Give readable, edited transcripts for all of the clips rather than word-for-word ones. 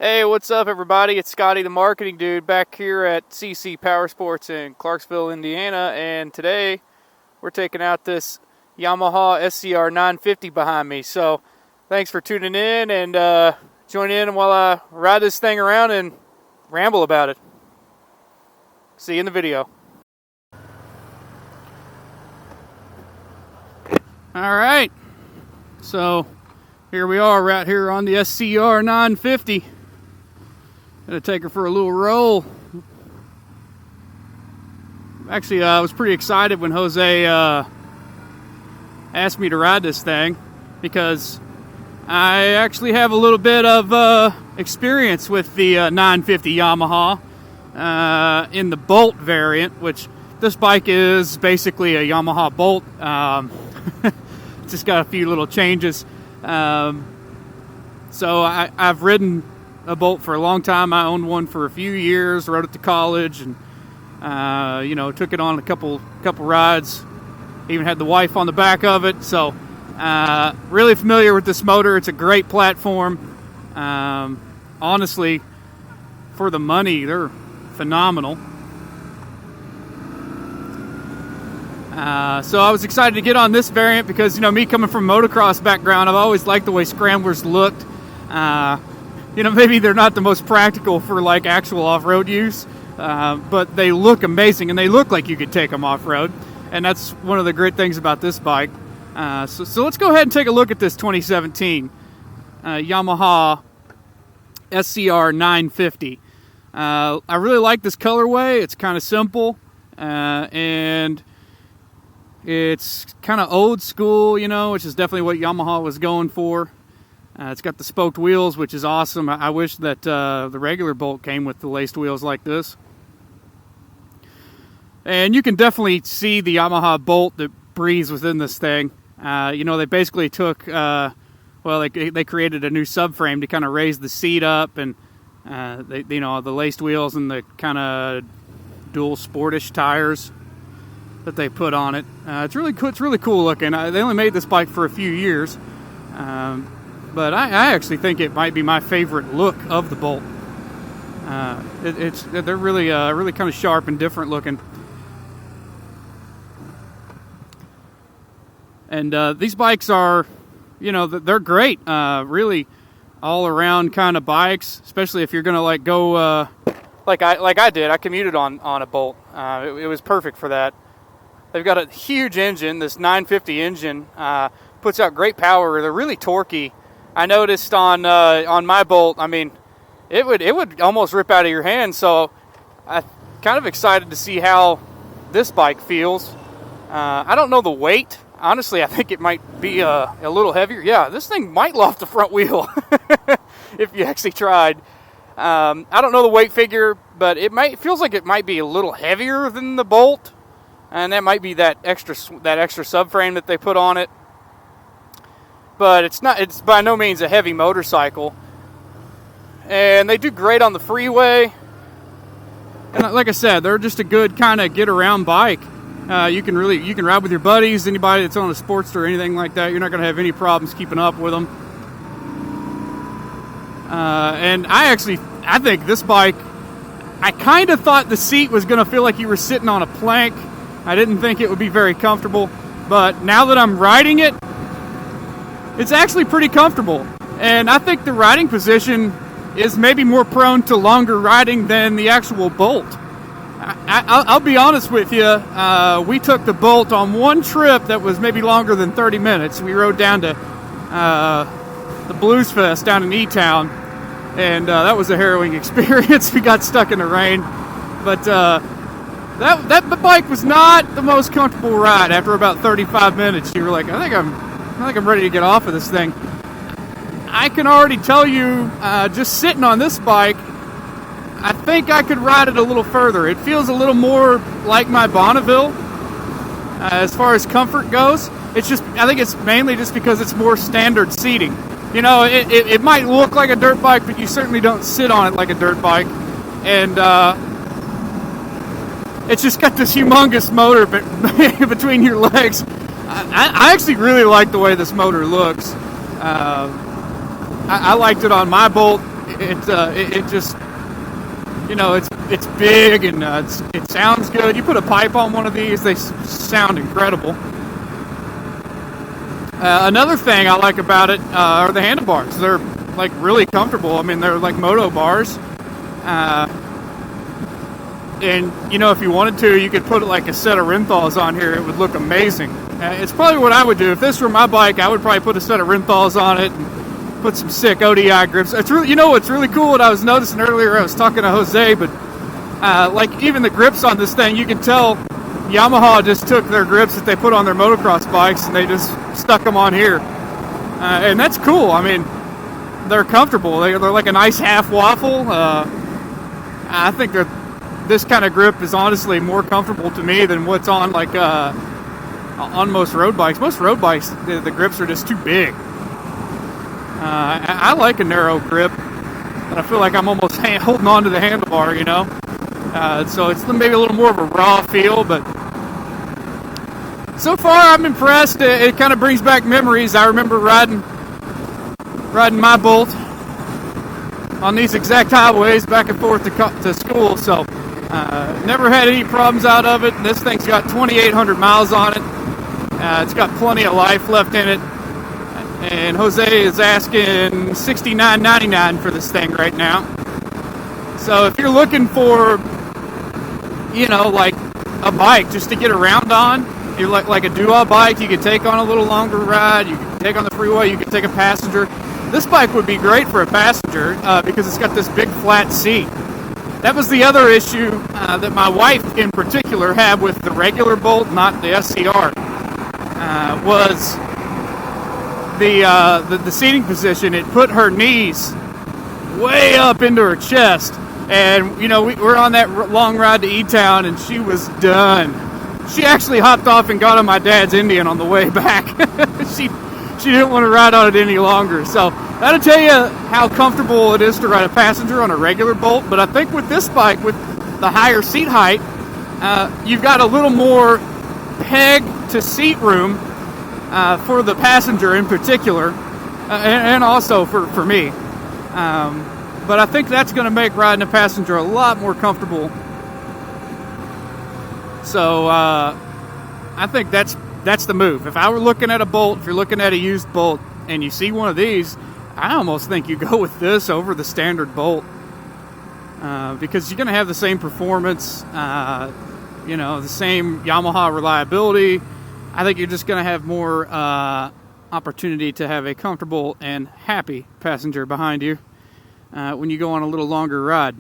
Hey, what's up, everybody? It's Scotty, the marketing dude, back here at CC Powersports in Clarksville, Indiana, and today we're taking out this Yamaha SCR 950 behind me. So, thanks for tuning in and join in while I ride this thing around and ramble about it. See you in the video. All right, so here we are right here on the SCR 950. Gonna take her for a little roll. Actually, I was pretty excited when Jose asked me to ride this thing because I actually have a little bit of experience with the 950 Yamaha in the Bolt variant, which this bike is basically a Yamaha Bolt. Just got a few little changes. So I've ridden a Bolt for a long time. I owned one for a few years, rode it to college, and took it on a couple rides. Even had the wife on the back of it. So really familiar with this motor. It's a great platform. Honestly, for the money, they're phenomenal. So I was excited to get on this variant because, me coming from motocross background, I've always liked the way scramblers looked. Maybe they're not the most practical for like actual off-road use, but they look amazing and they look like you could take them off-road. And that's one of the great things about this bike. So let's go ahead and take a look at this 2017 Yamaha SCR 950. I really like this colorway. It's kind of simple and it's kind of old school, which is definitely what Yamaha was going for. It's got the spoked wheels, which is awesome. I wish that the regular Bolt came with the laced wheels like this. And you can definitely see the Yamaha Bolt that breathes within this thing. They basically took, they created a new subframe to kind of raise the seat up, and the laced wheels and the kind of dual sportish tires that they put on it. It's really cool looking. They only made this bike for a few years. But I actually think it might be my favorite look of the Bolt. They're really kind of sharp and different looking. And these bikes are, they're great. Really all around kind of bikes, especially if you're gonna go like I did. I commuted on a Bolt. It was perfect for that. They've got a huge engine. This 950 engine puts out great power. They're really torquey. I noticed on my Bolt, it would almost rip out of your hand. So I'm kind of excited to see how this bike feels. I don't know the weight. Honestly, I think it might be a little heavier. Yeah, this thing might loft the front wheel if you actually tried. I don't know the weight figure, but it feels like it might be a little heavier than the Bolt, and that might be that extra subframe that they put on it. But it's by no means a heavy motorcycle. And they do great on the freeway. And like I said, they're just a good kind of get around bike. You can ride with your buddies, anybody that's on a Sportster or anything like that. You're not going to have any problems keeping up with them. And I think this bike, I kind of thought the seat was going to feel like you were sitting on a plank. I didn't think it would be very comfortable. But now that I'm riding it, it's actually pretty comfortable, and I think the riding position is maybe more prone to longer riding than the actual Bolt. I'll be honest with you, we took the Bolt on one trip that was maybe longer than 30 minutes. We rode down to the Blues Fest down in E-Town, and that was a harrowing experience. We got stuck in the rain, but that bike was not the most comfortable ride. After about 35 minutes, you were like, I think I'm ready to get off of this thing. I can already tell you, just sitting on this bike, I think I could ride it a little further. It feels a little more like my Bonneville as far as comfort goes. I think it's mainly just because it's more standard seating. It might look like a dirt bike, but you certainly don't sit on it like a dirt bike. And it's just got this humongous motor between your legs. I actually really like the way this motor looks. I liked it on my Bolt. It just, you know, it's big and it sounds good. You put a pipe on one of these, they sound incredible. Another thing I like about it are the handlebars. They're like really comfortable. I mean, they're like moto bars. And, you know, if you wanted to, you could put like a set of Renthal's on here. It would look amazing. It's probably what I would do. If this were my bike, I would probably put a set of Renthal's on it and put some sick ODI grips. It's really, you know what's really cool, what I was noticing earlier, I was talking to Jose, but like even the grips on this thing, you can tell Yamaha just took their grips that they put on their motocross bikes and they just stuck them on here. And that's cool. I mean, they're comfortable. They're like a nice half waffle. I think this kind of grip is honestly more comfortable to me than what's on like on most road bikes. Most road bikes, the grips are just too big. I like a narrow grip, but I feel like I'm almost holding on to the handlebar, you know. So it's maybe a little more of a raw feel, but so far I'm impressed. It kind of brings back memories. I remember riding my Bolt on these exact highways back and forth to school, so never had any problems out of it. This thing's got 2,800 miles on it. It's got plenty of life left in it, and Jose is asking $69.99 for this thing right now. So if you're looking for, you know, like a bike just to get around on, you're like a duo bike you could take on a little longer ride, you could take on the freeway, you could take a passenger. This bike would be great for a passenger because it's got this big flat seat. That was the other issue that my wife in particular had with the regular Bolt, not the SCR, was the seating position. It put her knees way up into her chest. And, you know, we're on that long ride to E-Town, and she was done. She actually hopped off and got on my dad's Indian on the way back. She didn't want to ride on it any longer. So that'll tell you how comfortable it is to ride a passenger on a regular Bolt. But I think with this bike, with the higher seat height, you've got a little more peg to seat room for the passenger in particular, and also for me. But I think that's going to make riding a passenger a lot more comfortable. So I think that's the move. If I were looking at a Bolt, if you're looking at a used Bolt, and you see one of these, I almost think you go with this over the standard Bolt. Because you're going to have the same performance, you know, the same Yamaha reliability. I think you're just going to have more opportunity to have a comfortable and happy passenger behind you when you go on a little longer ride.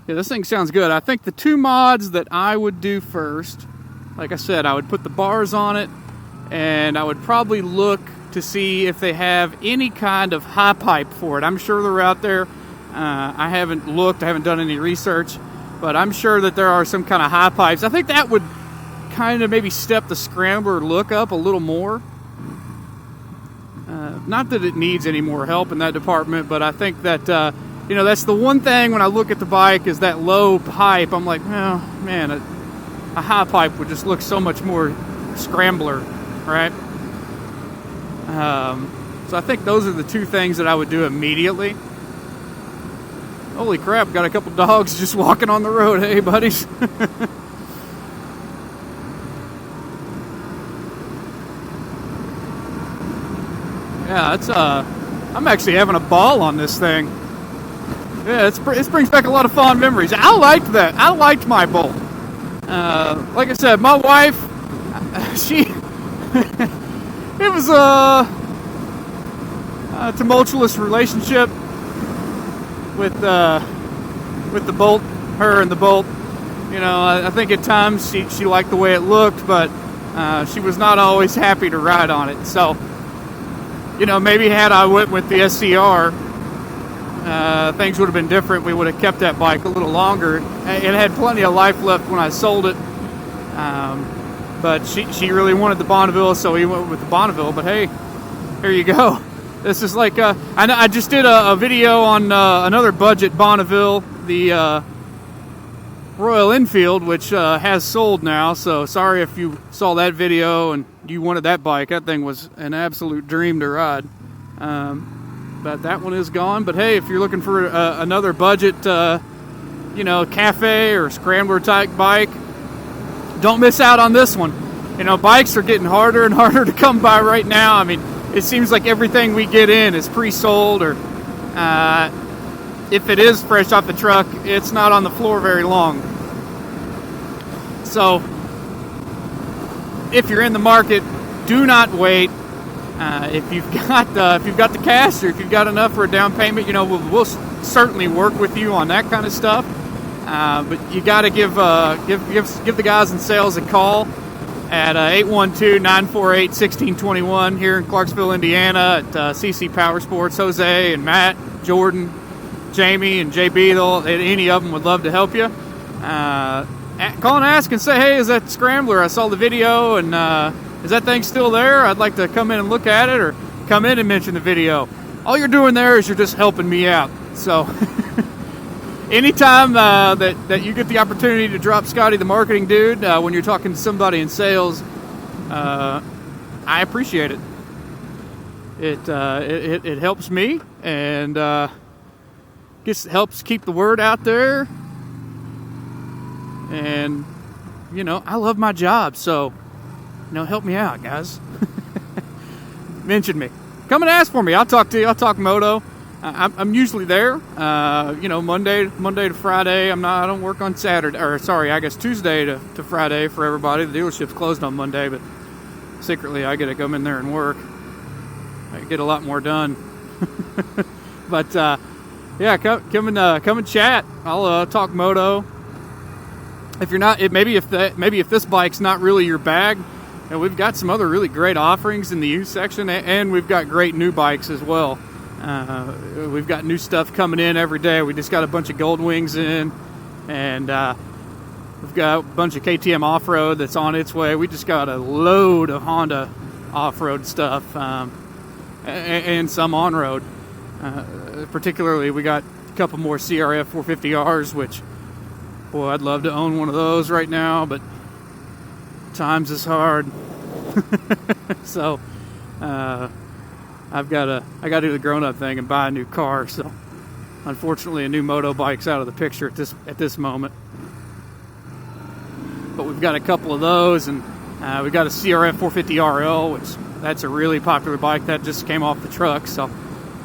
Yeah, this thing sounds good. I think the two mods that I would do first, like I said, I would put the bars on it, and I would probably look to see if they have any kind of high pipe for it. I'm sure they're out there. I haven't looked, I haven't done any research, but I'm sure that there are some kind of high pipes. I think that would kind of maybe step the Scrambler look up a little more. Not that it needs any more help in that department, but I think that, you know, that's the one thing when I look at the bike is that low pipe. I'm like, oh, man, a high pipe would just look so much more Scrambler, right? So I think those are the two things that I would do immediately. Holy crap, got a couple dogs just walking on the road. Hey, buddies. Yeah, it's I'm actually having a ball on this thing. Yeah, it brings back a lot of fond memories. I liked that. I liked my Bolt. Like I said, my wife, she, it was a tumultuous relationship with the Bolt, her and the Bolt. You know, I think at times she liked the way it looked, but she was not always happy to ride on it. So, you know, maybe had I went with the SCR, things would have been different. We would have kept that bike a little longer. It had plenty of life left when I sold it. But she really wanted the Bonneville, so we went with the Bonneville. But hey, here you go. This is like, I just did a video on another budget Bonneville, the Royal Enfield, which has sold now. So sorry if you saw that video and you wanted that bike. That thing was an absolute dream to ride. But that one is gone. But hey, if you're looking for another budget, cafe or scrambler type bike, don't miss out on this one. Bikes are getting harder and harder to come by right now. I mean, it seems like everything we get in is pre-sold, or if it is fresh off the truck, it's not on the floor very long. So if you're in the market, do not wait. If you've got the cash, or if you've got enough for a down payment, we'll certainly work with you on that kind of stuff. But you got to give the guys in sales a call at 812-948-1621 here in Clarksville, Indiana, at CC Powersports. Jose and Matt, Jordan, Jamie, and JB, any of them would love to help you. Call and ask and say, hey, is that Scrambler? I saw the video, and is that thing still there? I'd like to come in and look at it, or come in and mention the video. All you're doing there is you're just helping me out. So anytime that you get the opportunity to drop Scotty the marketing dude when you're talking to somebody in sales, I appreciate it. It helps me, and helps keep the word out there. And I love my job, so help me out, guys. Mention me. Come and ask for me. I'll talk to you. I'll talk moto. I'm usually there. Monday to Friday. I don't work on Saturday, or sorry, I guess Tuesday to Friday for everybody. The dealership's closed on Monday, but secretly I get to come in there and work. I get a lot more done. But yeah, come and chat. I'll talk moto. If you're not, maybe if this bike's not really your bag, and we've got some other really great offerings in the used section, and we've got great new bikes as well. We've got new stuff coming in every day. We just got a bunch of Gold Wings in, and we've got a bunch of KTM off-road that's on its way. We just got a load of Honda off-road stuff, and some on-road. Particularly, we got a couple more CRF 450Rs, which, boy, I'd love to own one of those right now, but times is hard. So I got to do the grown-up thing and buy a new car. So unfortunately, a new moto bike's out of the picture at this moment. But we've got a couple of those, and we got a CRF 450RL, which that's a really popular bike that just came off the truck. So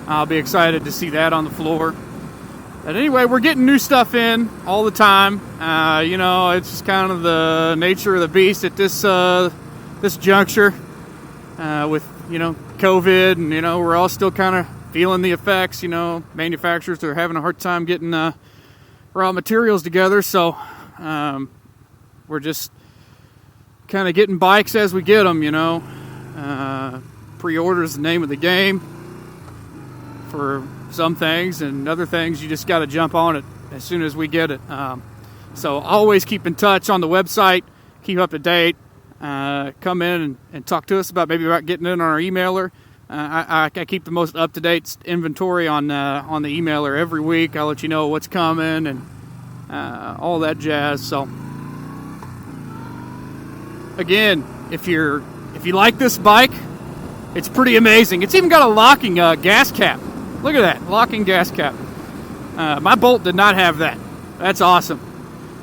I'll be excited to see that on the floor. But anyway, we're getting new stuff in all the time. It's just kind of the nature of the beast at this juncture with COVID, and we're all still kind of feeling the effects. Manufacturers are having a hard time getting raw materials together, so we're just kind of getting bikes as we get them. Pre-order is the name of the game for some things, and other things you just got to jump on it as soon as we get it. So always keep in touch on the website, keep up to date. Come in and talk to us about getting in on our emailer. I keep the most up-to-date inventory on the emailer every week. I'll let you know what's coming and all that jazz. So again, if you like this bike, it's pretty amazing. It's even got a locking gas cap. Look at that, locking gas cap. My Bolt did not have that. That's awesome.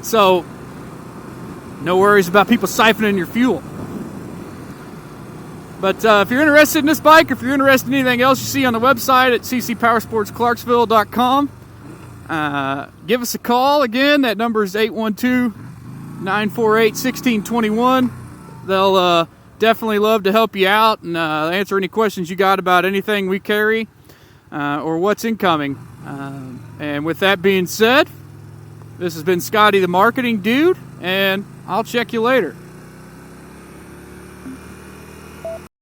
So no worries about people siphoning your fuel. But if you're interested in this bike, or if you're interested in anything else you see on the website at ccpowersportsclarksville.com, give us a call. Again, that number is 812-948-1621. They'll definitely love to help you out and answer any questions you got about anything we carry or what's incoming. And with that being said, this has been Scotty the Marketing Dude, and I'll check you later.